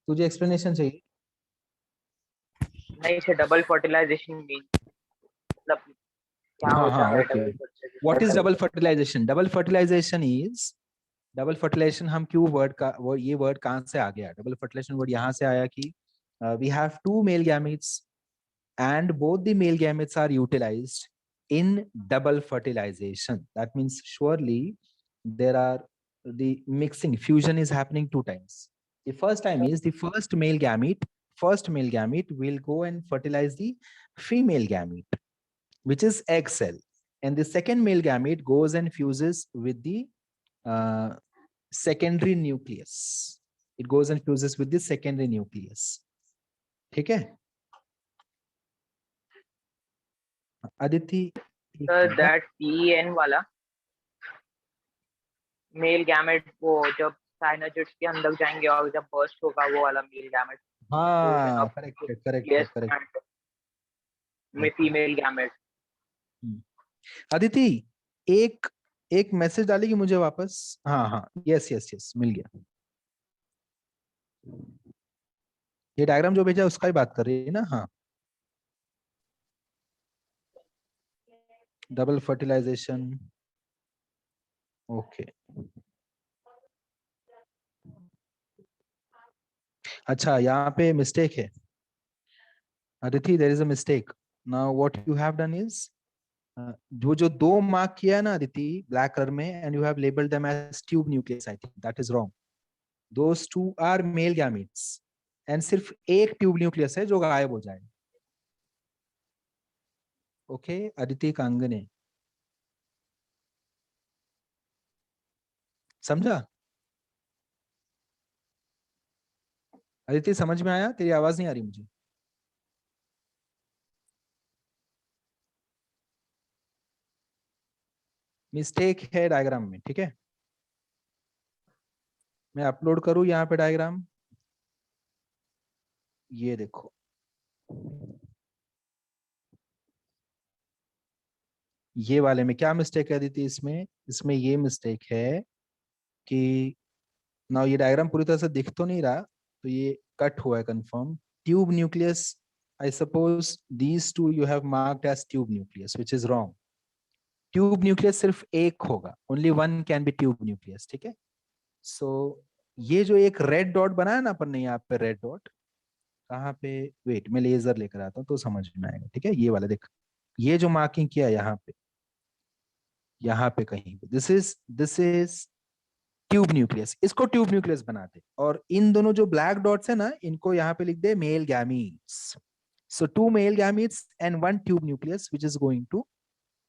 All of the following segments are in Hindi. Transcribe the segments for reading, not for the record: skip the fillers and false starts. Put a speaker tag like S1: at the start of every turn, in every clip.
S1: तुझे एक्सप्लेनेशन चाहिए?
S2: नहीं से डबल फर्टिलाइजेशन मीन मतलब क्या
S1: हाँ
S2: होता
S1: हाँ,
S2: है
S1: okay.
S2: Double
S1: what is double
S2: fertilization?
S1: Fertilization? Double fertilization is, double fertilization हम क्यों वर्ड का वो ये वर्ड कहाँ से आ गया? डबल फर्टिलाइजेशन वर्ड यहाँ से आया कि we have two male gametes and both the male gametes are utilized in double fertilization. That means surely there are the mixing, fusion is happening two times. The first time is the first male gamete will go and fertilize the female gamete, which is egg cell, and the second male gamete goes and fuses with the uh, secondary nucleus. It goes and fuses with the secondary nucleus. ठीक है अदिति? एक
S2: सर
S1: मिनट।
S2: दैट पीएन वाला मेल गैमेट वो जब साइनोजिड्स के अंदर जाएंगे और जब बर्स्ट होगा वो वाला मेल गैमेट फ्यूजन
S1: हाँ,
S2: ऑफ
S1: करेक्ट है, करेक्ट है,
S2: न्यूक्लियस
S1: करेक्ट।
S2: एंड में फीमेल गैमेट।
S1: अदिति, एक एक मैसेज डालेगी मुझे वापस? हाँ हाँ, यस यस यस, मिल गया। ये डायग्राम जो भेजा उसका ही बात कर रही है ना? हाँ, डबल फर्टिलाइजेशन, ओके। अच्छा, यहाँ पे मिस्टेक है Aditi, there is a mistake. Now what you have done is, जो जो दो मार्क किया है ना अदिति ब्लैक कलर में, and you have labelled them as tube nucleus, I think that is wrong. Those two are male gametes, and सिर्फ एक ट्यूब न्यूक्लियस है जो गायब हो जाएगा। ओके अदिति कांगने, समझा? अदिति समझ में आया? तेरी आवाज नहीं आ रही मुझे। मिस्टेक है डायग्राम में, ठीक है? मैं अपलोड करूं यहाँ पे डायग्राम? ये देखो, ये वाले में क्या मिस्टेक है अदिति? इसमें इसमें ये मिस्टेक है कि ना ये डायग्राम पूरी तरह से दिख तो नहीं रहा, तो ये कट हुआ है confirm. Tube nucleus, I suppose these two you have marked as tube nucleus, which is wrong. Tube nucleus सिर्फ एक होगा, only one can be tube nucleus, ठीक है? सो ये जो एक रेड डॉट बनाया ना अपन ने यहाँ पे, रेड डॉट कहाँ पे? वेट, मैं लेजर लेकर आता हूँ तो समझ में आएगा, ठीक है? ये वाला देख, ये जो मार्किंग किया यहाँ पे कहीं पे, दिस इज ट्यूब न्यूक्लियस। इसको ट्यूब न्यूक्लियस बनाते, और इन दोनों जो ब्लैक डॉट्स है ना, इनको यहाँ पे लिख दे male gametes. So two male gametes and one tube nucleus which is going to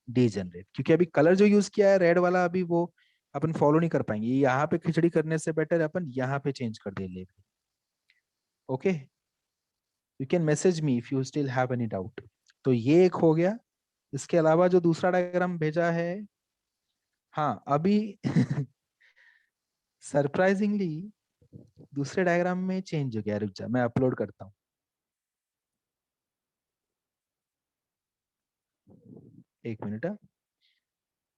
S1: degenerate. क्योंकि अभी कलर जो यूज किया है रेड वाला, अभी वो अपन फॉलो नहीं कर पाएंगे। यहाँ पे खिचड़ी करने से बेटर अपन यहाँ पे चेंज कर दे label. Okay, you can message me if you still have any doubt. तो ये एक हो गया। इसके अलावा जो दूसरा डायग्राम भेजा है, हाँ अभी सरप्राइजिंगली दूसरे डायग्राम में चेंज हो गया। रुक जा, मैं अपलोड करता हूँ। एक मिनट।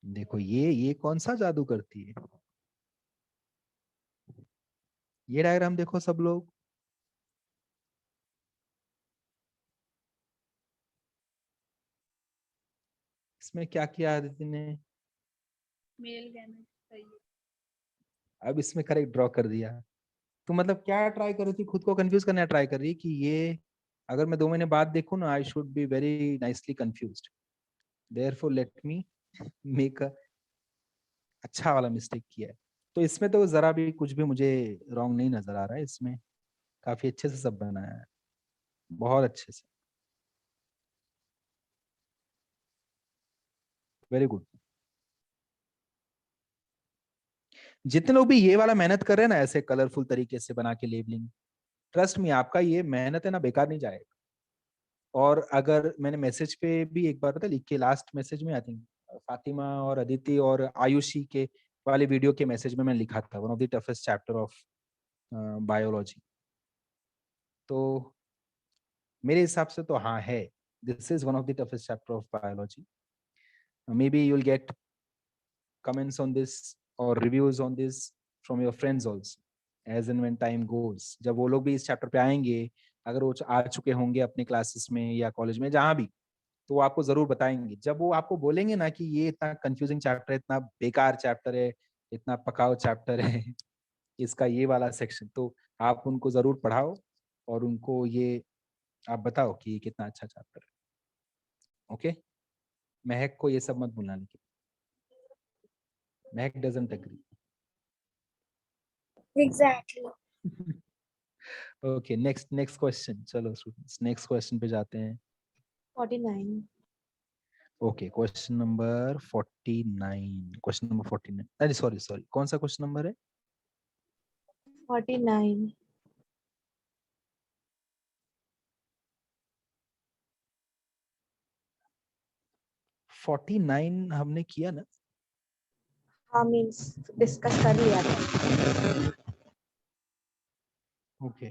S1: देखो ये कौन सा जादू करती है? ये डायग्राम देखो सब लोग। इसमें क्या किया आदित्य ने?
S3: मेल गैमेट सही है।
S1: अब इसमें करेक्ट ड्रॉ कर दिया। तो मतलब क्या ट्राई कर रही थी? खुद को कंफ्यूज करना ट्राई कर रही कि ये अगर मैं 2 महीने बाद देखूं ना, I should be very nicely confused. Therefore let me make a अच्छा वाला मिस्टेक किया है। तो इसमें तो जरा भी कुछ भी मुझे रॉन्ग नहीं नजर आ रहा है। इसमें काफी अच्छे से सब बनाया है, बहुत अच्छे से, वेरी गुड। जितने लोग भी ये वाला मेहनत कर रहे हैं ना, ऐसे कलरफुल तरीके से बना के लेबलिंग, ट्रस्ट मी आपका ये मेहनत है ना बेकार नहीं जाएगा। और अगर मैंने मैसेज पे भी एक बार पता लिख के, लास्ट मैसेज में आई थिंक फातिमा और अदिति और आयुषी के वाले वीडियो के मैसेज में मैंने लिखा था one of the toughest chapter of biology. तो मेरे हिसाब से तो हाँ है, this is one of the toughest chapter of biology. May be you'll get comments on this or reviews on this from your friends also. As and when time goes, जब वो लोग भी इस चैप्टर पे आएंगे, अगर वो आ चुके होंगे अपने क्लासेस में या कॉलेज में जहाँ भी, तो वो आपको जरूर बताएंगे। जब वो आपको बोलेंगे ना कि ये इतना कंफ्यूजिंग चैप्टर है, इतना बेकार चैप्टर है, इतना पकाऊ चैप्टर है इसका ये वाला सेक्शन, तो आप उनको जरूर पढ़ाओ और उनको ये आप बताओ कि ये कितना अच्छा चैप्टर है। ओके, महक को ये सब मत भूलना, लेकिन Mahak doesn't agree.
S4: Exactly.
S1: Okay, next question. चलो स्टूडेंट्स नेक्स्ट क्वेश्चन पे जाते हैं।
S4: 49।
S1: Okay, question number 49। Question number 49, अरे सॉरी, कौन सा क्वेश्चन नंबर है?
S4: 49।
S1: 49 हमने किया ना?
S4: हाँ, मीन्स डिस्कस कर लिया था।
S1: ओके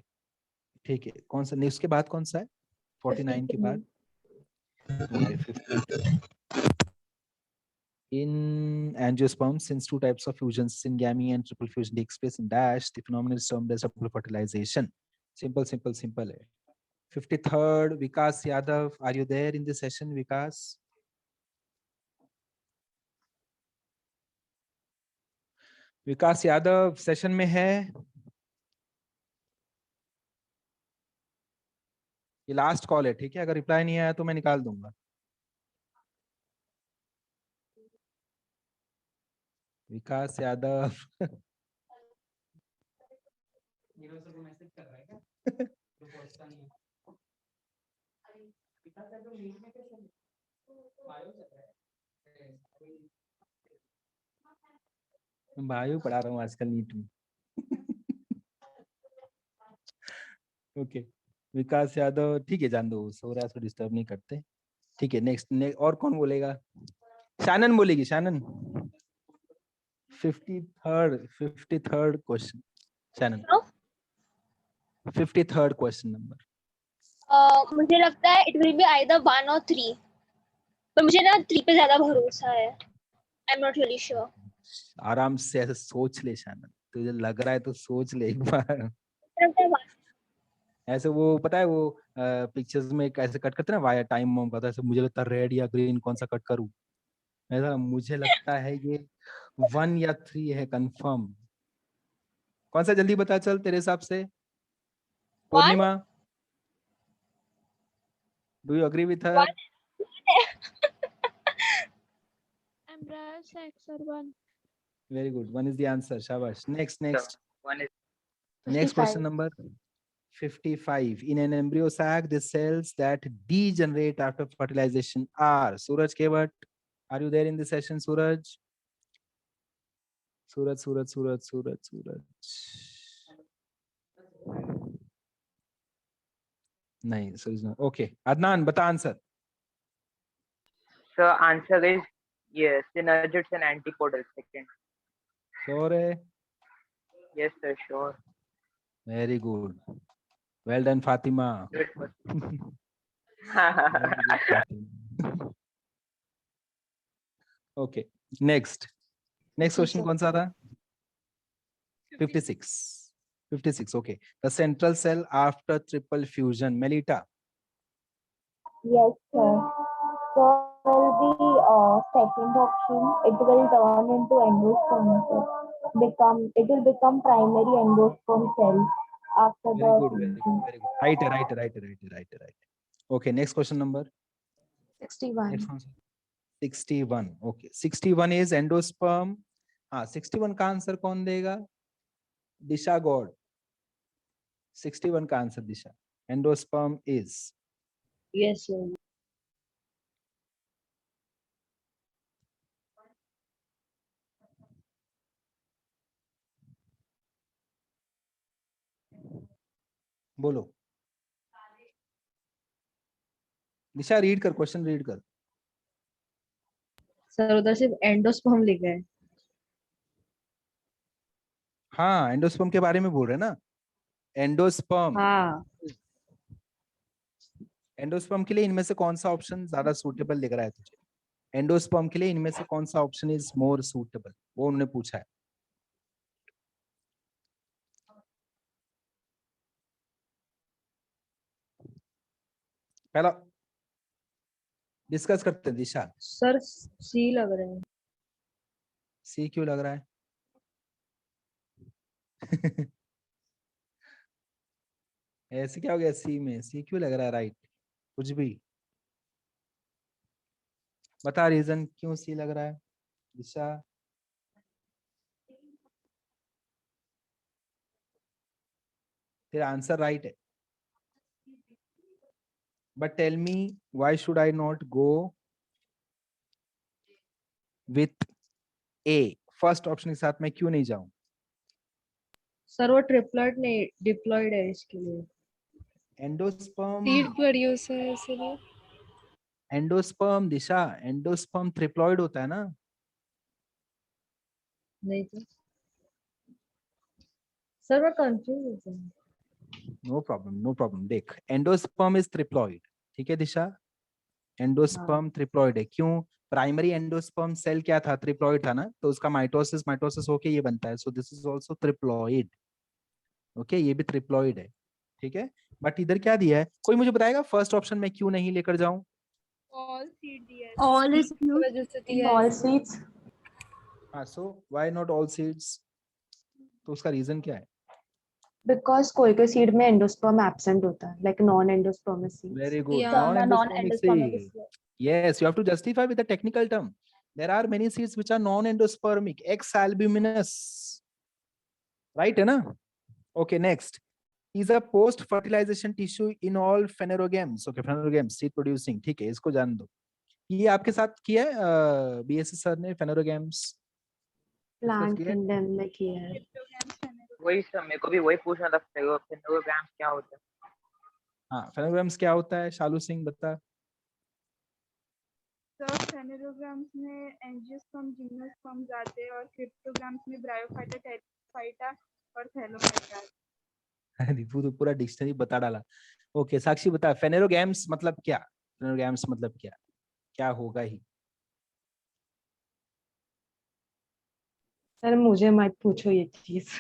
S1: ठीक है, कौन सा नेक्स्ट के बाद कौन सा है? 49 के बाद? Okay, 50. In angiosperm, since two types of fusions, syngamy and triple fusion takes place in dash, the phenomenon is termed as double fertilization. Simple है। 53rd, Vikas Yadav, are you there in this session, Vikas? Vikas Yadav session में है? ये लास्ट कॉल है, ठीक है? अगर रिप्लाई नहीं आया तो मैं निकाल दूंगा। विकास यादव मैसेज कर रहा है क्या? बायो पढ़ा रहा हूँ आजकल नीट में। ओके, विकास यादव ठीक है, जान दो, सो रहा है, डिस्टर्ब नहीं करते। ठीक है, नेक्स्ट और कौन बोलेगा? शानन बोलेगी, Shanan. 53rd question, Shanan. 53rd question number.
S4: मुझे लगता है इट विल बी आइदर 1 और 3, पर मुझे ना 3 पे ज्यादा भरोसा है। I am not really sure.
S1: आराम से ऐसे सोच ले शानन, तुझे लग रहा है तो सोच ले एक बार। ऐसे वो पता है वो पिक्चर्स में कैसे कट करते हैं ना वाया टाइम बम का, ऐसे मुझे लगता है रेड या ग्रीन कौन सा कट करूं, ऐसा मुझे लगता है ये 1 या 3 है कंफर्म। कौन सा जल्दी बता चल तेरे हिसाब से? Purnima, do you agree with her?
S3: X1.
S1: Very good, 1 is the answer, shabash. Next
S2: One is
S1: next question number 55. In an embryo sac, the cells that degenerate after fertilization are Suraj Kevat. Are you there in the session, Suraj? Suraj. नहीं, Suraj no. Okay, Adnan, bata answer.
S2: the answer is yes, synergids and antipodal second.
S1: Sure hai?
S2: Yes sir, sure.
S1: Very good. Well done, Fatima.
S2: It was-
S1: Very good, Fatima. Okay, next question कौन सा था? 56. Okay, the central cell after triple fusion, Melita.
S4: Yes, sir. So will be second option. It will turn into endosperm. It will become primary endosperm cell after
S1: Very
S4: the
S1: good, very good. Right. Okay, next question number
S4: 61.
S1: next one. 61. Okay, 61 is endosperm. हाँ, 61 का आंसर कौन देगा? दिशा गॉड। 61 का answer Disha. Endosperm is.
S4: Yes, sir.
S1: बोलो दिशा, रीड कर, क्वेश्चन रीड कर।
S4: सर उधर सिर्फ एंडोस्पर्म लिखा है।
S1: हाँ, एंडोस्पर्म के बारे में बोल रहे हैं ना, एंडोस्पर्म।
S4: हाँ।
S1: एंडोस्पर्म के लिए इनमें से कौन सा ऑप्शन ज्यादा सूटेबल लग रहा है तुझे? एंडोस्पर्म के लिए इनमें से कौन सा ऑप्शन इज मोर सूटेबल, वो उन्होंने पूछा है। पहला डिस्कस करते हैं। दिशा,
S5: सर सी लग रहा है।
S1: सी क्यों लग रहा है? ऐसे क्या हो गया सी में? सी क्यों लग रहा है? राइट, कुछ भी बता, रीजन क्यों सी लग रहा है दिशा? तेरा आंसर राइट है, but tell me why should I not go with A? First option के साथ मैं क्यों नहीं जाऊं?
S5: सर वो ट्रिपलेट नहीं डिप्लॉयड है इसके लिए।
S1: एंडोस्पर्म,
S3: सीड प्रोड्यूसर है इसलिए।
S1: एंडोस्पर्म दिशा, एंडोस्पर्म ट्रिप्लॉइड होता है ना?
S5: नहीं तो सर मैं कंफ्यूज होता हूँ।
S1: No problem, no problem. देख, एंडोस्पर्म इज ट्रिप्लॉइड, ठीक है दिशा? एंडोस्पर्म ट्रिप्लॉइड है। क्यों? प्राइमरी एंडोस्पर्म सेल क्या था? ट्रिप्लॉइड था ना, तो उसका माइटोसिस माइटोसिस होके ये बनता है। So this is also triploid. Okay, ये भी ट्रिप्लॉइड है, ठीक है? बट इधर क्या दिया है? कोई मुझे बताएगा फर्स्ट ऑप्शन में क्यों नहीं लेकर जाऊं?
S3: ऑल सीड दिया है।
S4: All is
S3: की
S4: new.
S3: वजह से दिया है।
S4: All seeds.
S1: हाँ, so why not all seeds? तो उसका रीजन क्या है?
S4: Because कोई कोई सीड में एंडोस्पर्म एब्सेंट होता है, like non-endospermic seeds.
S1: Very good.
S3: Yeah.
S1: Non-endospermic
S4: Non-endospermic
S1: seed.
S4: is
S1: Yes, you have to justify with the technical term. There are many seeds which are non-endospermic, X-albuminous. Right है ना? Okay, next. Is a post-fertilization tissue in all phanerogames. Okay, phanerogames, seed producing. ठीक है, इसको जान दो। ये आपके साथ किया है BSc सर ने phanerogames?
S4: plant kingdom में किया है।
S2: वही सर, मेरे को भी वही पूछना था, फेनोग्राम्स क्या होता है?
S1: हाँ, phanerogames क्या होता है? शालू सिंह बता।
S3: सर फेनेरोग्राम्स में एंजियोस्पर्म जिम्नोस्पर्म आते हैं और क्रिप्टोग्राम्स में ब्रायोफाइटा टेरिफाइटा और थैलोफाइटा।
S1: अरे तू तो पूरा डिक्शनरी बता डाला। ओके, साक्षी बता, फेनेरोगैम्स मतलब क्या? फेनेरोगैम्स मतलब क्या? क्या होगा ही?
S4: सर मुझे मत पूछो ये चीज।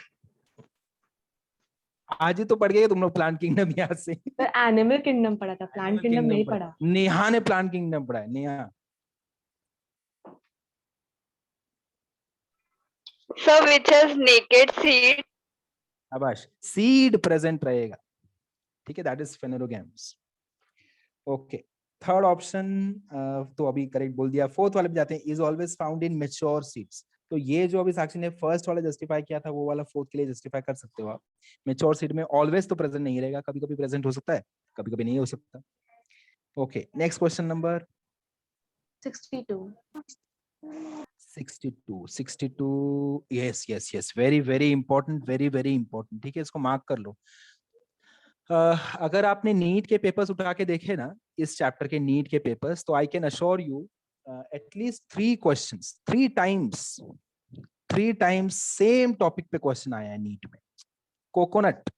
S1: आज ही तो पढ़ गए तुम लोग प्लांट किंगडम याद से।
S4: सर एनिमल किंगडम पढ़ा था, प्लांट
S1: Animal
S4: किंगडम
S1: kingdom
S4: नहीं
S1: पढ़ा।
S4: पढ़ा।
S1: नेहा ने प्लांट किंगडम पढ़ा है, Neha.
S6: So which has naked seed?
S1: शाबाश, सीड प्रेजेंट रहेगा, ठीक है? That is phanerogams. Okay, third option तो अभी करेक्ट बोल दिया। फोर्थ वाले पे जाते हैं। Is always found in mature seeds. तो ये जो अभी साक्षी ने फर्स्ट वाला जस्टिफाई किया था, वो वाला फोर्थ के लिए जस्टिफाई कर सकते हो आप। मैच्योर सीड में ऑलवेज तो प्रेजेंट नहीं रहेगा, कभी कभी प्रेजेंट हो सकता है, कभी कभी नहीं हो सकता। Okay, next question number
S4: 62.
S1: 62 yes yes yes, very very important, very very important, ठीक है? इसको मार्क कर लो। अगर आपने नीट के पेपर्स उठा के देखे ना, इस चैप्टर के नीट के पेपर्स, तो I can assure you at least 3 questions, 3 times same topic पे क्वेश्चन आया है नीट में। कोकोनट,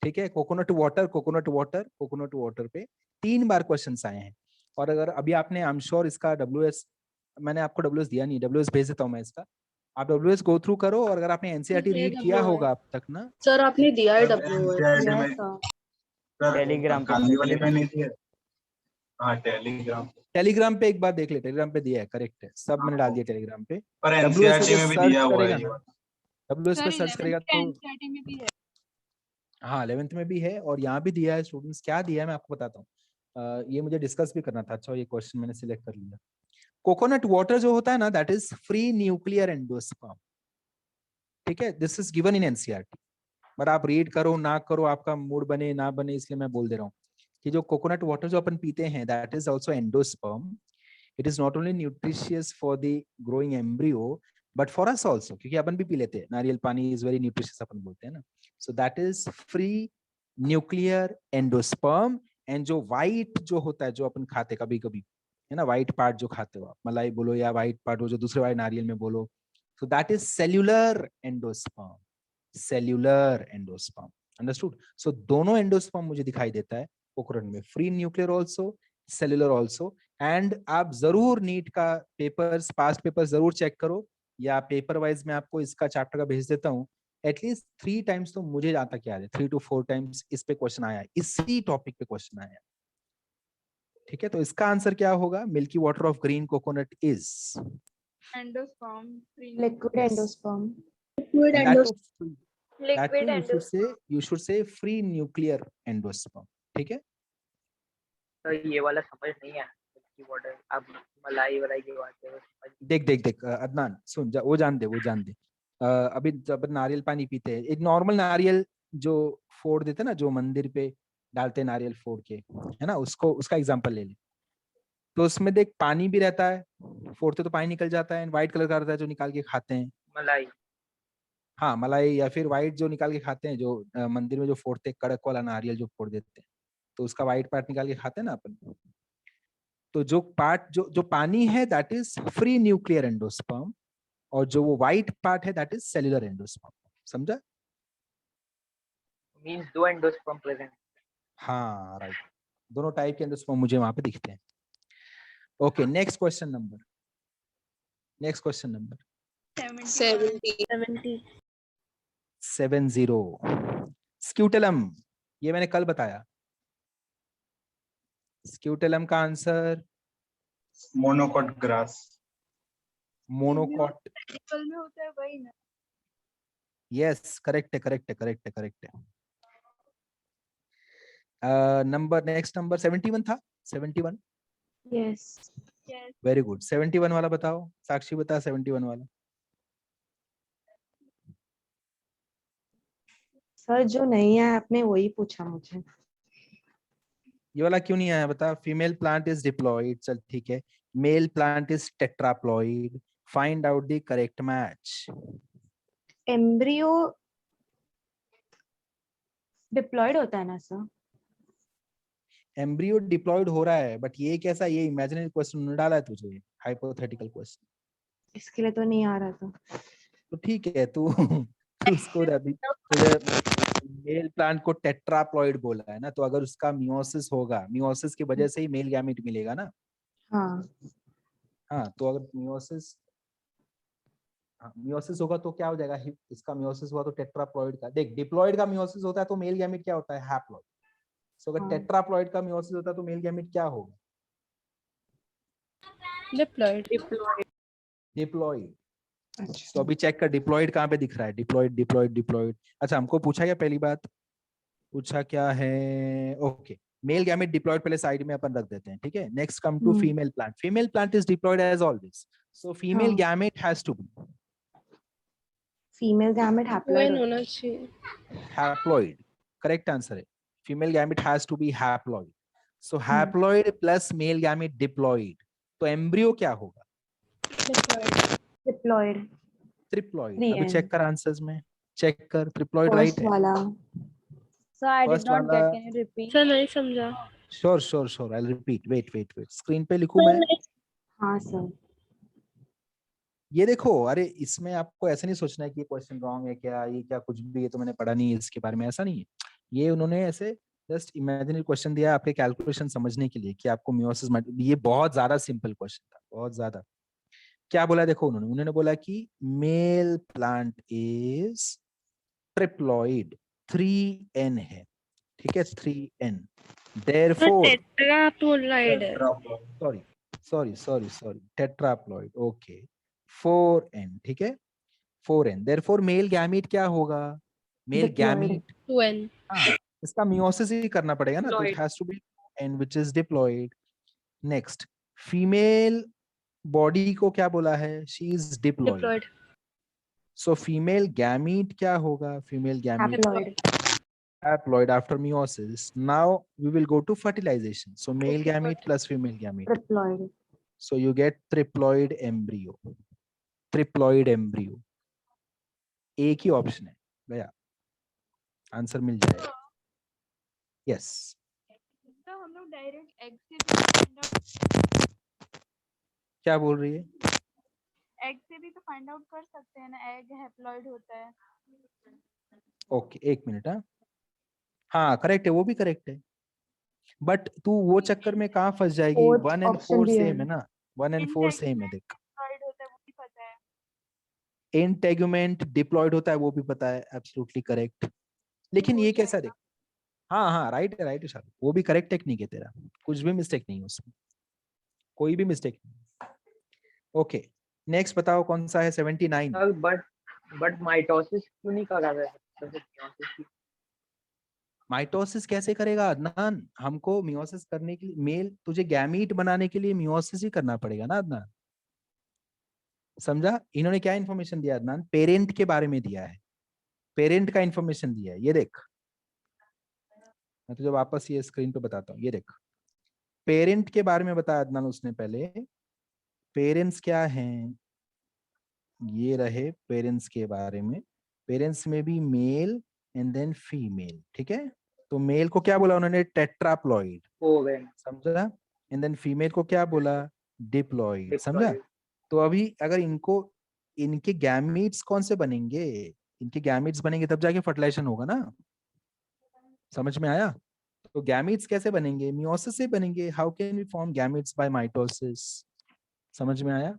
S1: ठीक है? Coconut water, coconut water, coconut water पे 3 बार क्वेश्चंस आए हैं। और अगर अभी आपने, आई एम श्योर इसका WS, मैंने आपको WS दिया नहीं, WS भेज देता हूँ मैं इसका, आप WS गो थ्रू करो। और अगर आपने NCERT रीड किया होगा अब तक ना,
S5: सर आपने दिया है
S2: टेलीग्राम पे।
S7: हाँ, टेलीग्राम
S1: टेलीग्राम पे एक बार देख ले, टेलीग्राम पे दिया है, करेक्ट है, सब मैंने डाल दिया टेलीग्राम पे।
S7: पर
S1: WS
S7: NCERT में भी दिया हुआ है।
S1: WS पे सर्च करेगा तो
S3: एनसीईआरटी में भी है।
S1: हाँ 11th में भी है और यहाँ भी दिया है। स्टूडेंट्स क्या दिया है मैं आपको बताता हूँ, ये मुझे डिस्कस भी करना था। अच्छा, ये क्वेश्चन मैंने सिलेक्ट कर लिया। कोकोनट वाटर जो होता है ना, that is free nuclear endosperm, ठीक है? This is given in NCERT, but आप रीड करो ना करो, आपका मूड बने ना बने, इसलिए मैं बोल दे रहा हूँ कि जो कोकोनट वाटर जो अपन पीते हैं, that is also endosperm. It is not only nutritious for the growing embryo but for us also, क्योंकि अपन भी पी लेते हैं। नारियल पानी इज वेरी न्यूट्रिशियस अपन बोलते हैं ना। So that is free nuclear endosperm. And जो व्हाइट जो होता है, जो अपन खाते कभी कभी है ना, व्हाइट पार्ट जो खाते हो आप, मलाई बोलो या व्हाइट पार्ट हो जो दूसरे वाले नारियल में बोलो, so that is cellular endosperm, cellular endosperm, understood? so दोनों एंडोस्पर्म मुझे दिखाई देता है कोकोनट में, free nuclear also, cellular also. And आप जरूर नीट का पेपर्स, पास्ट पेपर जरूर चेक करो, या पेपर वाइज मैं आपको इसका चैप्टर का भेज देता हूँ। एटलीस्ट 3 टाइम्स तो मुझे जहाँ तक याद है, 3 to 4 टाइम्स इस पे क्वेश्चन आया है, इसी टॉपिक पे क्वेश्चन आया है। ठीक है, तो इसका आंसर क्या होगा? Milky water of green coconut is
S3: endosperm free
S4: Liquid
S1: Yes.
S4: endosperm.
S1: that
S6: Liquid
S1: too
S6: endosperm.
S1: you should say free nuclear endosperm. ठीक है,
S2: तो ये वाला समझ नहीं है कि वाटर अब मलाई वाला की बात है वो समझ
S1: देख अदनान सुन वो जान दे अभी जब नारियल पानी पीते हैं, एक नॉर्मल नारियल जो फोड़ देते हैं ना, जो मंदिर पे डालते हैं नारियल फोड़ के, है ना, उसका एग्जांपल ले ले। तो उसमें देख पानी भी रहता है, फोड़ते तो पानी निकल जाता है, व्हाइट कलर का रहता है जो निकाल के खाते हैं।
S2: मलाई
S1: हाँ मलाई, या फिर व्हाइट जो निकाल के खाते हैं, जो मंदिर में जो फोड़ते हैं, कड़क वाला नारियल जो फोड़ देते हैं, तो उसका व्हाइट पार्ट निकाल के खाते हैं ना अपन। तो जो पार्ट जो पानी है that is free nuclear endosperm, और जो वो व्हाइट पार्ट है दैट इज सेल्युलर एंडोस्पर्म। समझा?
S2: मींस दो एंडोस्पर्म प्रेजेंट।
S1: हाँ राइट, दोनों टाइप के एंडोस्पर्म मुझे वहां पे दिखते हैं। Okay, next question number 70 scutellum, ये मैंने कल बताया। स्क्यूटेलम का answer
S7: monocot grass.
S1: Monocot.
S3: Technical में होता है वही ना।
S1: यस करेक्ट है। नंबर नेक्स्ट नंबर 71 था। 71
S4: Yes.
S3: Yes
S1: very good. 71 वाला बताओ, साक्षी बता 71 वाला।
S5: सर जो नहीं है आपने वही पूछा मुझे।
S1: ये वाला क्यों नहीं आया बता? फीमेल प्लांट इज डिप्लॉइड, चल ठीक है। Male plant is tetraploid, find out the correct match.
S5: Embryo diploid होता है ना सर?
S1: एम्ब्रियो डिप्लॉयड हो रहा है, बट ये कैसा, ये इमेजिनरी क्वेश्चन डाला है तुझे, हाइपोथेटिकल क्वेश्चन।
S5: इसके लिए तो नहीं आ रहा था।
S1: तो ठीक है, तू उसको अभी तुझे मेल प्लांट को टेट्राप्लॉइड बोला है ना, तो अगर उसका मियोसिस होगा, मियोसिस की वजह से ही मेल गैमेट मिलेगा ना।
S5: हाँ
S1: हाँ, तो अगर मियोसिस होगा तो क्या हो जाएगा? इसका मियोसिस हुआ तो टेट्राप्लॉइड का, देख डिप्लॉइड का मियोसिस होता है तो मेल गैमेट क्या होता है? हैप्लॉइड। सो अगर
S5: हाँ।
S1: टेट्राप्लॉइड का मियोसिस होता है तो मेल गैमेट क्या होगा?
S5: डिप्लॉयड।
S1: डिप्लॉइड। तो
S5: अच्छा
S1: अभी चेक कर डिप्लॉइड कहाँ पे दिख रहा है? डिप्लॉइड। अच्छा, हमको पूछा क्या पहली बात? पूछा क्या है? ओके, मेल गैमेट डिप्लॉइड पहले साइड में अपन रख देते हैं, ठीक है। Next come to female plant. Female plant is diploid as always, so female
S5: हाँ।
S1: Gamete has to be
S5: female gamete haploid होना
S1: हैप्लॉइड। करेक्ट आंसर है, female gamete has to be haploid. So haploid plus male gamete diploid, तो एम्ब्रियो क्या होगा?
S5: डिप्लॉयड।
S1: ट्रिप्लॉइड। अभी चेक कर आंसर्स में, चेक कर, ट्रिप्लॉइड राइट है।
S5: वाला
S3: so I did
S1: first
S3: not
S1: वाला,
S3: get, can you repeat?
S5: Sir नहीं समझा।
S1: Sure I will repeat. Wait screen पे लिखूं मैं?
S5: हाँ सर।
S1: ये देखो, अरे इसमें आपको ऐसा नहीं सोचना है कि ये क्वेश्चन रॉन्ग है क्या, ये क्या कुछ भी, ये तो मैंने पढ़ा नहीं है इसके बारे में, ऐसा नहीं है। ये उन्होंने ऐसे जस्ट इमेजिनरी क्वेश्चन दिया आपके कैलकुलेशन समझने के लिए कि आपको मियोसिस, ये बहुत ज्यादा सिंपल क्वेश्चन था, बहुत ज्यादा। क्या बोला देखो उन्होंने बोला कि mail plant is triploid, 3N है, ठीक है, 3N। देयरफॉर
S5: टेट्राप्लॉइड है।
S1: सॉरी टेट्राप्लॉइड, ओके, 4N, ठीक है, 4N। देयरफॉर मेल गैमीट क्या होगा? Male gamete
S5: 2N।
S1: हाँ, इसका मियोसिस ही करना पड़ेगा ना, तो it
S2: Diploid.
S1: Has to be N which is diploid। Next, female body को क्या बोला है? She is diploid.
S5: Diploid.
S1: So female gamete क्या होगा? Female gamete
S5: haploid.
S1: haploid after meiosis. Now we will go to fertilization. So male gamete plus female gamete.
S5: Triploid.
S1: So you get triploid embryo. Triploid embryo एक ही ऑप्शन है, गया आंसर मिल जाएगा। यस,
S3: तो हम लोग डायरेक्ट एग से भी फाइंड आउट,
S1: क्या बोल रही है?
S3: एग से भी तो फाइंड आउट कर सकते हैं ना, एग हैप्लॉइड होता है।
S1: ओके, एक मिनट। हाँ करेक्ट है, वो भी करेक्ट है, बट तू वो चक्कर में कहाँ फंस जाएगी? 1 and 4 सेम है ना, 1 and 4 सेम है। देख,
S3: हैप्लॉइड होता है वो भी पता है।
S1: इंटेगुमेंट डिप्लॉयड होता है वो भी पता है, एब्सोल्युटली करेक्ट। लेकिन ये कैसा? देख, हाँ हाँ राइट है शायद, वो भी करेक्ट टेक्निक है तेरा, कुछ भी मिस्टेक नहीं है उसमें, कोई भी मिस्टेक नहीं। ओके नेक्स्ट बताओ कौन सा है 79।
S2: सर बट माइटोसिस क्यों नहीं करा रहे हैं? Meiosis की?
S1: माइटोसिस कैसे करेगा अदनान, हमको मियोसिस करने के लिए, मेल तुझे गैमीट बनाने के लिए मियोसिस ही करना पड़ेगा ना अदनान, समझा? इन्होंने क्या इन्फॉर्मेशन दिया अदनान, पेरेंट के बारे में दिया है, पेरेंट का इन्फॉर्मेशन दिया है, ये देख मैं तुझे वापस ये स्क्रीन पे बताता हूँ, ये देख पेरेंट के बारे में बताया अदनान उसने पहले, पेरेंट्स क्या हैं, ये रहे पेरेंट्स के बारे में, पेरेंट्स में भी मेल एंड देन फीमेल, ठीक है? तो मेल को क्या बोला उन्होंने, टेट्राप्लॉइड,
S2: हो गए
S1: समझा? एंड देन फीमेल को क्या बोला, डिप्लॉइड, समझा?
S2: diploid।
S1: तो अभी अगर इनको, इनके गैमीट्स कौन से बनेंगे, इनके गैमीट्स बनेंगे तब जाके फर्टिलाइजेशन होगा ना, समझ में आया? तो गैमीट्स कैसे बनेंगे, मियोसिस से बनेंगे, how can we form gametes by mitosis, समझ में आया?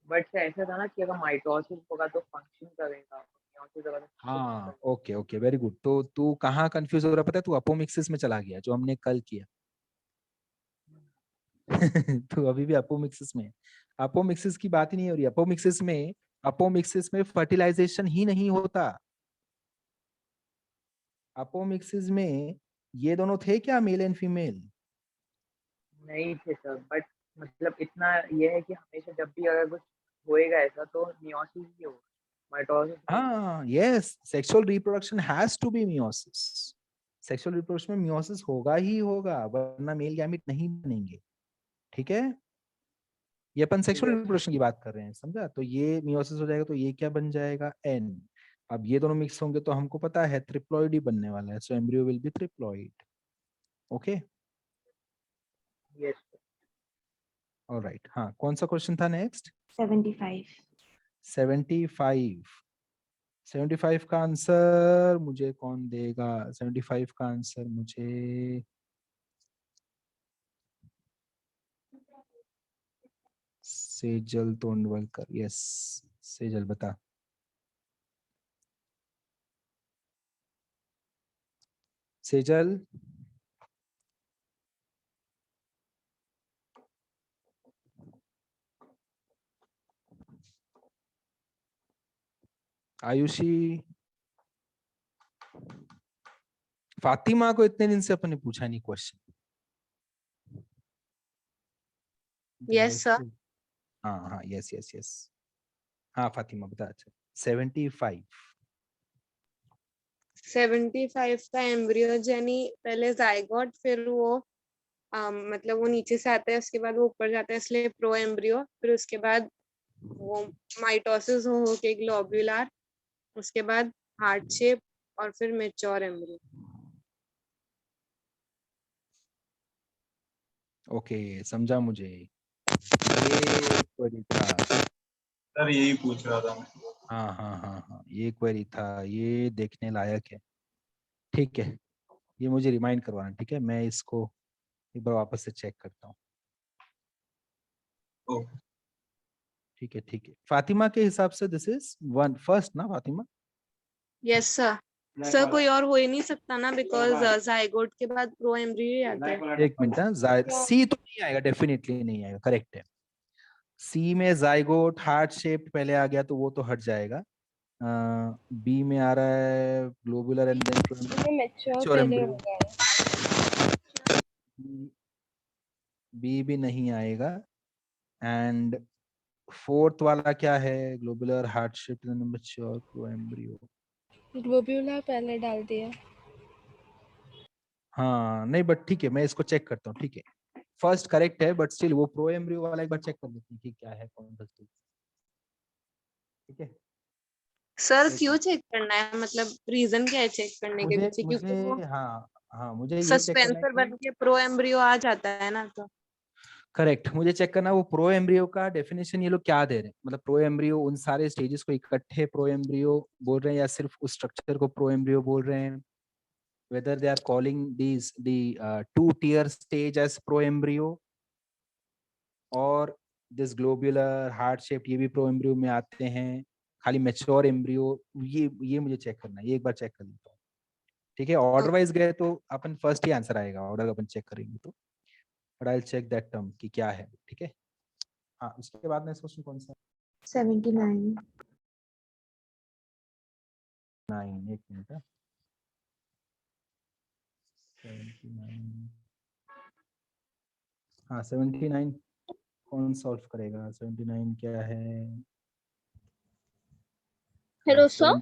S2: बट ऐसा था ना कि अगर माइटोसिस होगा तो फंक्शन करेगा, meiosis होगा तो function नहीं
S1: हाँ
S2: करेगा।
S1: ओके ओके वेरी गुड, तो तू कहाँ कंफ्यूज हो रहा पता है, तू अपोमिक्सिस में चला गया जो हमने कल किया। तो अभी भी अपोमिक्सिस में, अपोमिक्सिस की बात ही नहीं हो रही, अपोमिक्सिस में फर्टिलाइजेशन ही नहीं होता, अपोमिक्सिस में ये दोनों थे क्या, मेल एंड फीमेल?
S2: नहीं थे सर, बट मतलब इतना ये है कि हमेशा जब भी अगर कुछ होएगा ऐसा तो meiosis ही होगा, माइटोसिस नहीं होगा।
S1: हाँ yes, sexual reproduction has to be meiosis, sexual reproduction में मियोसिस होगा ही होगा, वरना मेल गैमीट नहीं बनेंगे, ठीक है? ये अपन सेक्सुअल
S2: Yes,
S1: रिप्रोडक्शन की बात कर रहे हैं, समझा? तो ये मियोसिस हो जाएगा तो ये क्या बन जाएगा, एन। अब ये दोनों मिक्स होंगे तो हमको पता है ट्रिप्लॉइड ही बनने वाला है, so embryo will be triploid, okay
S2: yes,
S1: alright. हाँ कौन सा क्वेश्चन था नेक्स्ट?
S4: 75.
S1: 75, 75 का आंसर मुझे कौन देगा, 75 का आंसर मुझे सेजल तोंडवलकर, यस सेजल बता। सेजल आयुषी, फातिमा को इतने दिन से अपने पूछा नहीं क्वेश्चन।
S5: Yes, sir.
S1: हाँ हाँ यस यस यस, हाँ फातिमा बता। अच्छा 75,
S5: 75 का एम्ब्रियोजेनी पहले जाइगोट, फिर वो मतलब वो नीचे से आता है, उसके बाद वो ऊपर जाता है, इसलिए प्रो एम्ब्रियो, फिर उसके बाद वो माइटोसिस हो के ग्लोब्यूलर, उसके बाद हार्ट शेप, और फिर मेच्योर एम्ब्रियो।
S1: ओके समझा मुझे, ये क्वेरी था,
S7: सर यही पूछ रहा था मैं।
S1: हाँ हाँ हाँ हाँ ये क्वेरी था, ये देखने लायक है, ठीक है ये मुझे रिमाइंड करवाना, ठीक है मैं इसको एक बार वापस से चेक करता हूँ,
S7: ओके।
S1: ठीक है फातिमा के हिसाब से दिस इज वन फर्स्ट ना फातिमा?
S5: यस सर, सर कोई और हो ही नहीं सकता ना, बिकॉज जाइगोट के बाद प्रो एम्ब्रियो ही आता है।
S1: एक मिनट ना, सी तो नहीं आएगा, डेफिनेटली नहीं आएगा, करेक्ट है, सी में जाइगोट हार्ट शेप्ड पहले आ गया तो वो तो हट जाएगा, बी में आ रहा है globular and then
S3: mature
S1: mature
S3: पहले
S1: एम्ब्रियो,
S3: होगा।
S1: बी भी नहीं आएगा, एंड फोर्थ वाला क्या है, globular heart shaped and mature pro embryo,
S3: globular पहले डाल दिया।
S1: हाँ नहीं बट ठीक है मैं इसको चेक करता हूँ, ठीक है फर्स्ट करेक्ट है बट स्टिल वो प्रो एम्ब्रियो वाला एक बार चेक कर लेते हैं कि क्या है कौन सा चीज, ठीक है?
S5: सर
S1: एक
S5: क्यों
S1: मिनट।
S5: चेक करना है, मतलब रीजन क्या है चेक करने के
S1: मुझे
S5: पीछे? क्योंकि वो
S1: मुझे हाँ हाँ मुझे ये चेक करना है
S5: सस्पेंसर
S1: कि
S5: बन के प्रो एम्ब्रियो आ जाता है ना, तो
S1: करेक्ट, मुझे चेक करना वो प्रो एम्ब्रियो का डेफिनेशन ये लोग क्या दे रहे हैं, मतलब प्रो एम्ब्रियो उन सारे स्टेजेस को इकट्ठे प्रो एम्ब्रियो बोल रहे हैं या सिर्फ उस स्ट्रक्चर को प्रो एम्ब्रियो बोल रहे हैं, whether they are calling these the two tier stage as pro embryo और this globular heart shaped ये भी pro embryo में आते हैं, खाली mature embryo, ये मुझे चेक करना है, ये एक बार चेक कर लेता हूँ, ठीक है, ऑर्डर वाइज गए तो अपन फर्स्ट ही आंसर आएगा ऑर्डर अपन चेक करेंगे तो, but I will check that term कि क्या है, ठीक है। हाँ, उसके बाद नेक्स्ट क्वेश्चन कौन सा?
S8: 79.
S1: 9, एक मिनट। 79, हाँ 79 कौन सॉल्व करेगा? 79 क्या है?
S9: Hello sir.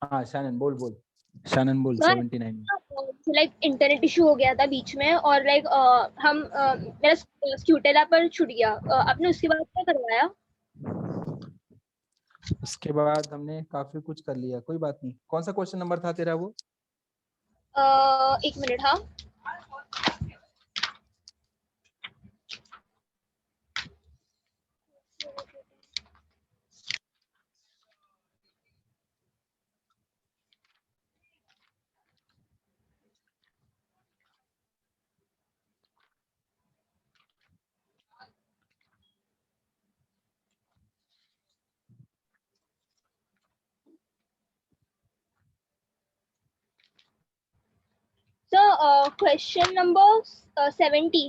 S1: हाँ शैनन बोल बोल, शैनन बोल।
S9: सर
S1: 79
S9: लाइक इंटरनेट इशू हो गया था बीच में और लाइक मेरा स्क्यूटेला पर छूट गया। आपने उसके बाद क्या करवाया?
S1: उसके बाद हमने काफी कुछ कर लिया, कोई बात नहीं। कौन सा क्वेश्चन नंबर था तेरा वो?
S9: एक मिनट। हाँ सर क्वेश्चन नंबर 70।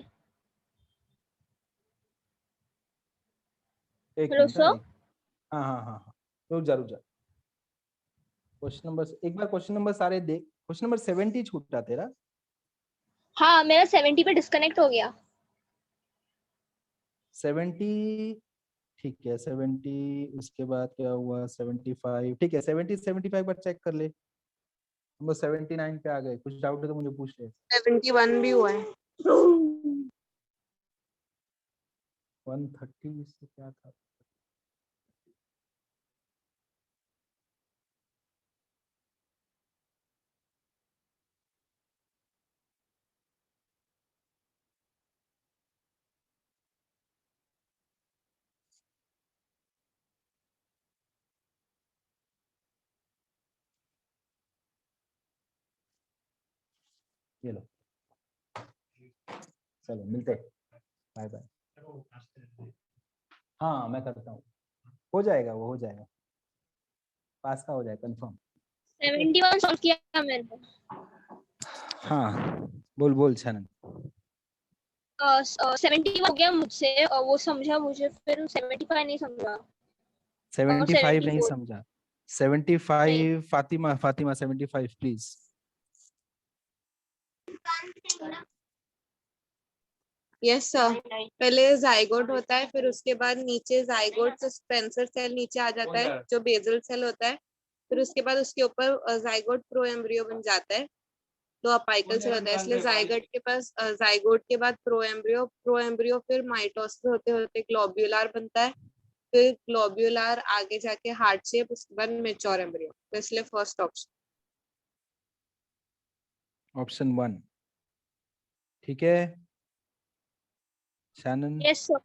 S1: एक
S9: हेलो
S1: मिनट।
S9: सर।
S1: हाँ हाँ हाँ हाँ, रुक जा रुक जा। क्वेश्चन नंबर एक बार, क्वेश्चन नंबर सारे देख। क्वेश्चन नंबर 70 छूटा तेरा?
S9: हाँ मेरा 70 पे डिस्कनेक्ट हो गया।
S1: 70 ठीक है। 70 उसके बाद क्या हुआ? 75 ठीक है। 70 75 पर चेक कर ले। हम लोग 79 पे आ गए, कुछ डाउट है तो मुझे पूछ ले।
S5: 71 भी हुआ है।
S1: 130 इससे क्या था? ये लो, चलो मिलते, बाय बाय। हाँ मैं करता हूँ, हो जाएगा वो, हो जाएगा, पास का हो जाएगा कंफर्म।
S9: 71 सॉल्व किया मैंने।
S1: हाँ बोल बोल शैनन।
S9: 71 हो गया मुझसे और वो समझा मुझे, फिर 75 नहीं समझा।
S1: 75 नहीं
S9: 74
S1: समझा?
S9: नहीं।
S1: 75 Fatima, Fatima 75 please.
S5: Yes sir. पहले जाइगोट होता है, फिर उसके बाद नीचे जाइगोट से स्पेंसर सेल नीचे आ जाता है जो बेसल सेल होता है, फिर उसके बाद उसके ऊपर जाइगोट प्रो एम्ब्रियो बन जाता है, तो अपाइकल सेल होता है। इसलिए जाइगोट के पास जाइगोट के बाद प्रो एम्ब्रियो, प्रो एम्ब्रियो फिर माइटोसिस होते होते ग्लोब्यूलर बनता है, फिर ग्लोब्यूलर आगे जाके हार्ट शेप, उसके बाद मैच्योर एम्ब्रियो। तो इसलिए फर्स्ट ऑप्शन।
S1: ऑप्शन 1 ठीक है Shannon.
S9: Yes sir.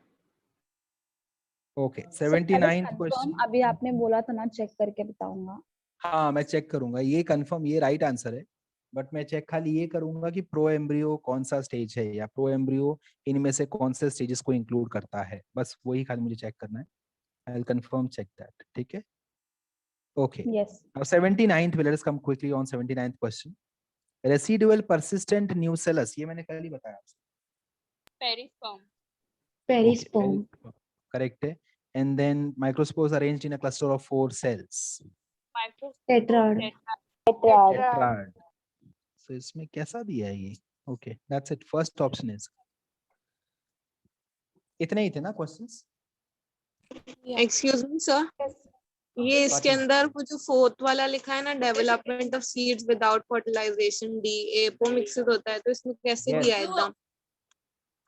S1: Okay
S8: sir पहले
S1: 79th
S8: कंफर्म,
S1: क्वेश्चन।
S8: अभी आपने बोला था ना, चेक करके बताऊंगा।
S1: हाँ मैं चेक करूंगा, ये कंफर्म, ये राइट आंसर है, बट मैं चेक खाली ये करूंगा कि प्रो एम्ब्रियो कौन सा स्टेज है, या प्रो एम्ब्रियो इनमें से कौन से स्टेजेस को इंक्लूड करता है, बस वही खाली मुझे चेक करना है। I will confirm check that, ठीक है। Okay,
S8: yes.
S1: now 79th, let us come quickly on 79th question. Residual persistent nucellus, ये मैंने कल ही बताया आपसे।
S9: पेरिस्पर्म।
S8: पेरिस्पर्म।
S1: करेक्ट है। And then microspores arranged in a cluster of 4 cells.
S8: Tetrad.
S1: Tetrad. So इसमें कैसा दिया है ये? Okay, that's it. First option is. इतने ही थे ना क्वेश्चंस?
S5: एक्सक्यूज मी सर, ये इसके
S1: फातिमा।
S5: अंदर वो जो फोर्थ वाला लिखा है ना, development of seeds without fertilization, D apomixis होता है, तो इसमें कैसे
S1: Yes.
S5: दिया है एकदम?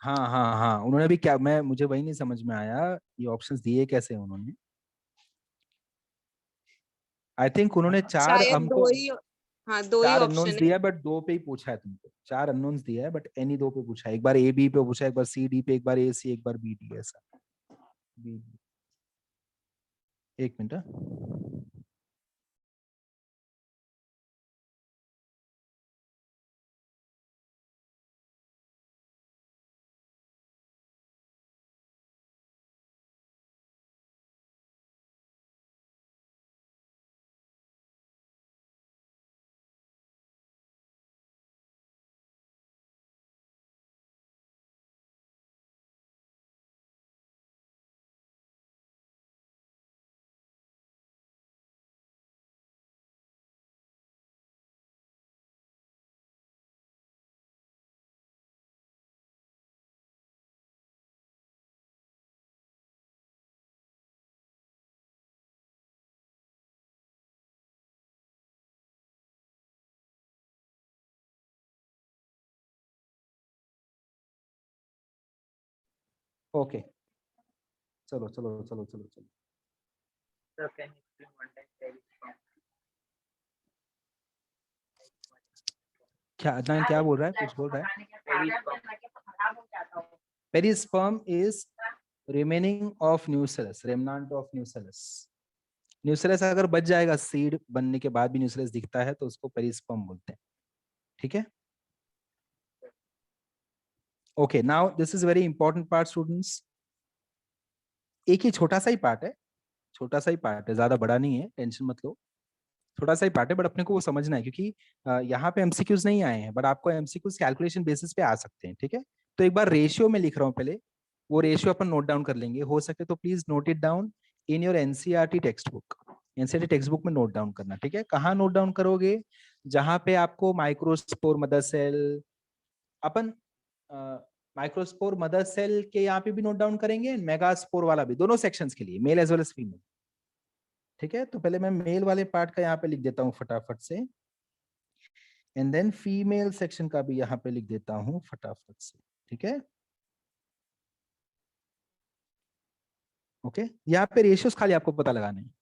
S1: हाँ हाँ हाँ, उन्होंने भी क्या, मैं मुझे वही नहीं समझ में आया, ये ऑप्शंस दिए कैसे उन्होंने। आई थिंक उन्होंने चार
S5: शायद
S1: हमको
S5: दो ही, हाँ दो ही
S1: चार
S5: ऑप्शन
S1: अननोन्स
S5: है।
S1: दिया है, बट 2 पे ही पूछा है तुमको। 4 अननोन्स दिया है बट एनी 2 पे पूछा है। एक बार ए बी पे पूछा है, एक बार सी डी पे, एक बार ए सी, एक बार बी डी, ऐसा। बी, एक मिनट। ओके, चलो चलो चलो चलो चलो।
S2: Sir, can you explain one time Paris sperm?
S1: क्या अदनान क्या बोल रहा है, कुछ बोल रहा है?
S2: Paris sperm.
S1: Perisperm is remaining of nucellus, remnant of nucellus. Nucellus अगर बच जाएगा, सीड बनने के बाद भी न्यूसेलस दिखता है तो उसको पेरिस्पर्म बोलते हैं, ठीक है? Okay, now this is very important part students. एक ही छोटा सा ही पार्ट है, छोटा सा ही पार्ट है, ज्यादा बड़ा नहीं है, टेंशन मत लो, छोटा सा ही पार्ट है, बट अपने को वो समझना है क्योंकि यहाँ पे एमसीक्यूज नहीं आए हैं, बट आपको एमसीक्यूज कैलकुलेशन बेसिस पे आ सकते हैं, ठीक है? तो एक बार रेशियो में लिख रहा हूँ, पहले वो रेशियो अपन नोट डाउन कर लेंगे, हो सके तो please note it down in your NCERT text book. NCERT text book में नोट डाउन करना, ठीक है? कहाँ नोट डाउन करोगे? जहाँ पे आपको माइक्रोस्पोर मदर सेल, अपन माइक्रोस्पोर मदर सेल के यहाँ पे भी नोट डाउन करेंगे, मेगास्पोर वाला भी, दोनों सेक्शंस के लिए, male as well as female, ठीक है? तो पहले मैं मेल वाले पार्ट का यहाँ पे लिख देता हूँ फटाफट से, एंड देन फीमेल सेक्शन का भी यहाँ पे लिख देता हूँ फटाफट से, ठीक है? ओके, यहाँ पे रेशियोस खाली आपको पता लगाने हैं।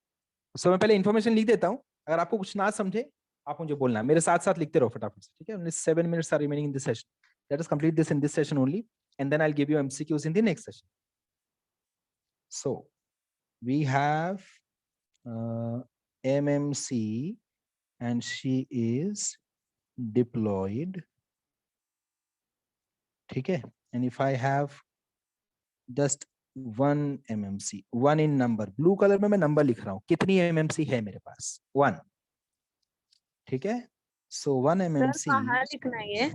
S1: सो मैं पहले इन्फॉर्मेशन लिख देता हूँ, अगर आपको कुछ ना समझे आप मुझे बोलना, मेरे साथ साथ लिखते रहो फटाफट से, ठीक है? Only 7 minutes are remaining in this session. Let us complete this in this session only, and then I'll give you MCQs in the next session. So we have MMC, and she is diploid, ठीक है? And if I have just one MMC, one in number, blue color में मैं नंबर लिख रहा हूँ, कितनी MMC है मेरे पास? 1, ठीक है? So 1 MMC,
S5: कहाँ लिखना है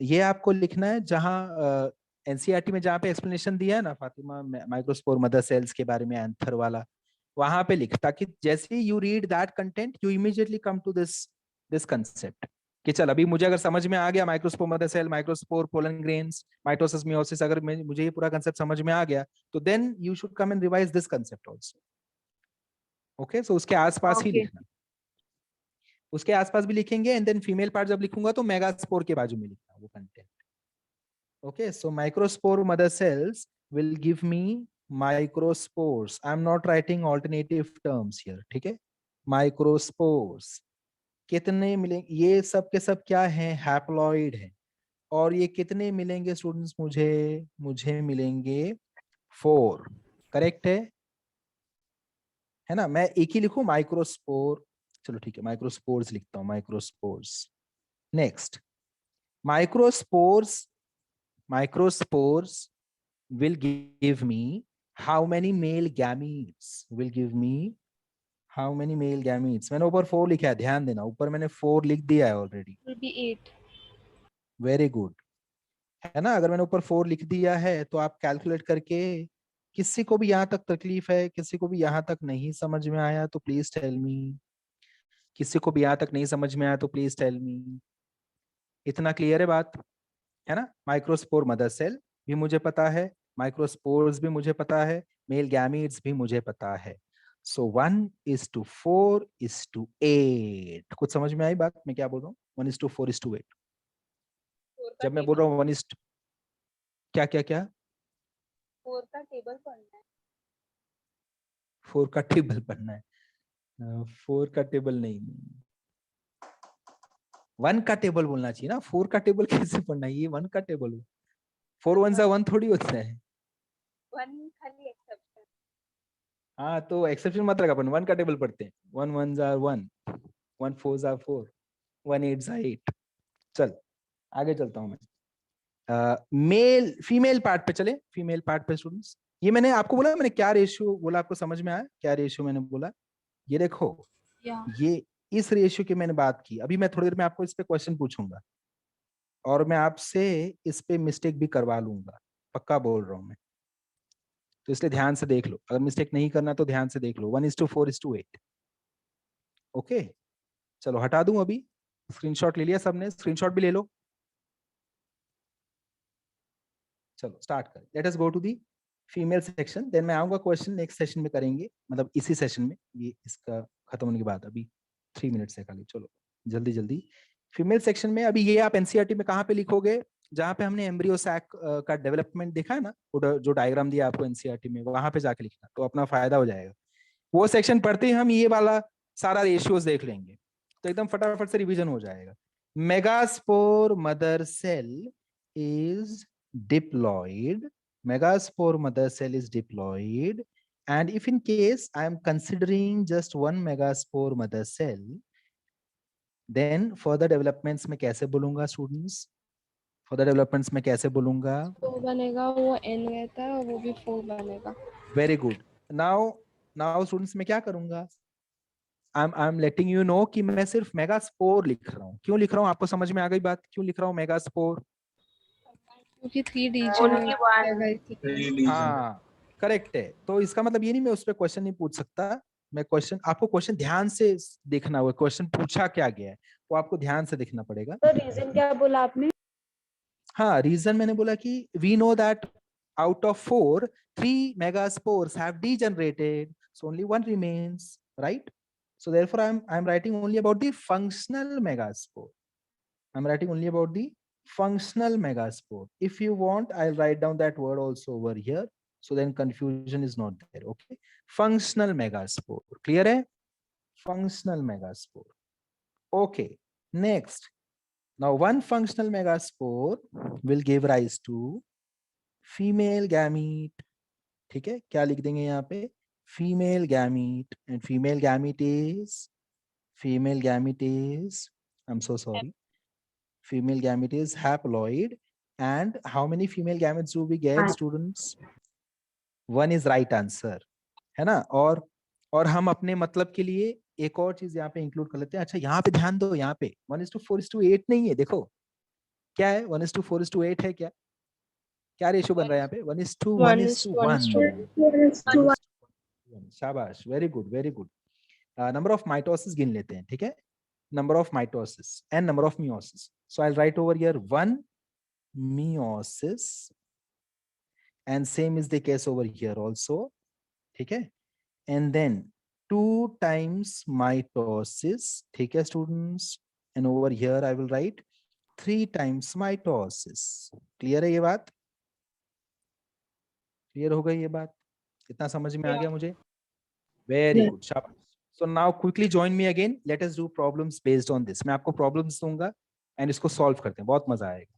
S1: ये आपको लिखना है जहां एनसीईआरटी में जहां पे एक्सप्लेनेशन दिया है ना फातिमा, माइक्रोस्पोर मदर सेल्स के बारे में, एंथर वाला, वहां पे लिख, ताकि जैसे you read that content you immediately come to this concept कि चल अभी मुझे अगर समझ में आ गया microspore mother cell, microspore pollen grains, mitosis meiosis, अगर मुझे ये पूरा कंसेप्ट समझ में आ गया तो then you should come and revise this concept also. Okay, so उसके आसपास ही लिखना, उसके आसपास भी लिखेंगे, एंड देन फीमेल पार्ट जब लिखूंगा तो मेगास्पोर के बाजू में लिखना वो content. Okay, so microspore mother cells will give me microspores. I'm not writing alternative terms here, ठीक है? Microspores कितने मिलेंगे? ये सब के सब क्या हैं? हैप्लॉइड हैं। और ये कितने मिलेंगे स्टूडेंट्स? मुझे मिलेंगे 4, करेक्ट है ना? मैं एक ही लिखूं माइक्रोस्पोर, चलो ठीक है, माइक्रोस्पोर्स लिखता हूं, microspores. Next, microspores will give me how many male gametes? Will give me how many male gametes? मैंने ऊपर 4 लिखा है, ध्यान देना, ऊपर मैंने 4 लिख दिया है already.
S8: will be 8.
S1: Very good, है ना? अगर मैंने ऊपर 4 लिख दिया है तो आप कैलकुलेट करके, किसी को भी यहाँ तक तकलीफ है, किसी को भी यहाँ तक नहीं समझ में आया तो प्लीज टेल मी, किसी को भी यहाँ तक नहीं समझ में आया तो प्लीज टेल मी। इतना क्लियर है बात, है ना? माइक्रोस्पोर मदर सेल भी मुझे पता है, माइक्रोस्पोर्स भी मुझे पता है, मेल गैमीट्स भी मुझे पता है। सो 1:4:8। कुछ समझ में आई बात मैं क्या बोल रहा हूँ? 1:4:8। जब मैं बोल रहा हूँ 1 क्या क्या क्या
S5: 4 का टेबल पढ़ना है।
S1: 4 का टेबल पढ़ना है? 4 का टेबल नहीं, 1 का टेबल बोलना चाहिए ना, 4 का टेबल कैसे पढ़ना है? ये 1 का टेबल, 4 1 सा 1 थोड़ी होता है।
S5: 1 खाली एक्सेप्शन।
S1: हाँ, तो एक्सेप्शन मत रखा, अपन 1 का टेबल पढ़ते हैं। 1 1 are 1, 1 4 are 4, 1 8 are 8। चल आगे चलता हूँ मैं। मेल फीमेल पार्ट पे चले, फीमेल पार्ट पे स्टूडेंट्स, ये मैंने आपको बोला, मैंने क्या रेशियो बोला, आपको समझ में आया क्या रेशियो मैंने बोला? ये देखो, ये इस रेशियो की मैंने बात की। अभी मैं थोड़ी देर में आपको इस पे क्वेश्चन पूछूंगा और मैं आपसे इस पे मिस्टेक भी करवा लूंगा, पक्का बोल रहा हूं मैं, तो इसलिए ध्यान से देख लो, अगर मिस्टेक नहीं करना तो ध्यान से देख लो। 1:4:8। ओके, चलो हटा दूं अभी, स्क्रीनशॉट ले लिया सबने? स्क्रीनशॉट भी ले लो। चलो स्टार्ट करें, let us go to the female section, then मैं आऊंगा क्वेश्चन नेक्स्ट सेशन में करेंगे, मतलब इसी सेशन में, ये इसका खत्म होने के बाद। अभी 3 मिनट्स है खाली, चलो जल्दी जल्दी। फीमेल सेक्शन में अभी ये आप एनसीईआरटी में कहाँ पे लिखोगे? जहाँ पे हमने एम्ब्रियो सैक का डेवलपमेंट देखा है ना, जो डायग्राम दिया आपको एनसीईआरटी में, वहां पे जाके लिखना, तो अपना फायदा हो जाएगा। वो सेक्शन पढ़ते ही हम ये वाला सारा रेशियोज देख लेंगे, तो एकदम फटाफट से रिवीजन हो जाएगा। Megaspore mother cell is diploid, megaspore mother cell is diploid, and if in case I am considering just one megaspore mother cell, then further developments में कैसे बोलूंगा स्टूडेंट्स, फर्दर डेवलपमेंट्स में कैसे बोलूंगा?
S5: 4 बनेगा, वो n रहता है और वो भी 4 बनेगा।
S1: Very good. नाउ स्टूडेंट्स मैं क्या करूंगा, I am letting you know कि मैं सिर्फ मेगास्पोर लिख रहा हूँ। क्यों लिख रहा हूँ आपको समझ में आ गई बात, क्यों लिख रहा हूँ मेगास्पोर?
S5: क्योंकि 3 रीजन।
S1: हाँ करेक्ट है, तो इसका मतलब ये नहीं मैं उस पर क्वेश्चन नहीं पूछ सकता, मैं क्वेश्चन, आपको क्वेश्चन ध्यान से देखना होगा, क्वेश्चन पूछा क्या गया है वो आपको ध्यान से देखना पड़ेगा।
S8: तो रीजन क्या बोला आपने?
S1: हाँ रीजन मैंने बोला कि we know that out of 4, 3 megaspores have degenerated, so only one remains, right? So therefore I'm writing only about the functional megaspore. I'm writing only about the functional megaspore. If you want, I'll write down that word also over here, so then confusion is not there. Okay, functional megaspore, clear hai? Functional megaspore. Okay, next, now one functional megaspore will give rise to female gamete. ठीक है, क्या लिख देंगे यहाँ पे? Female gamete, and female gamete is I am so sorry, female gamete is haploid. And how many female gametes do we get, students? 1 is right answer, है ना? और हम अपने मतलब के लिए एक और चीज यहाँ पे इंक्लूड कर लेते हैं। अच्छा यहाँ पे ध्यान दो, यहाँ पे 1:4:8 नहीं है, देखो क्या है, 1:4:8 है क्या? क्या रेशियो बन रहा है यहाँ पे? 1:1. शाबाश, very good very good. Number of mitosis गिन लेते हैं, ठीक है? Number of mitosis and number of meiosis. So I will write over here 1 meiosis, and same is the case over here also, ठीक है? And then 2 times mitosis, ठीक है students? And over here I will write 3 times mitosis. Clear है ये बात? क्लियर हो गई ये बात? इतना समझ में आ गया मुझे? वेरी गुड, शाबाश। So now quickly join me again. Let us do problems based on this. मैं आपको problems दूंगा and इसको solve करते हैं, बहुत मजा आएगा।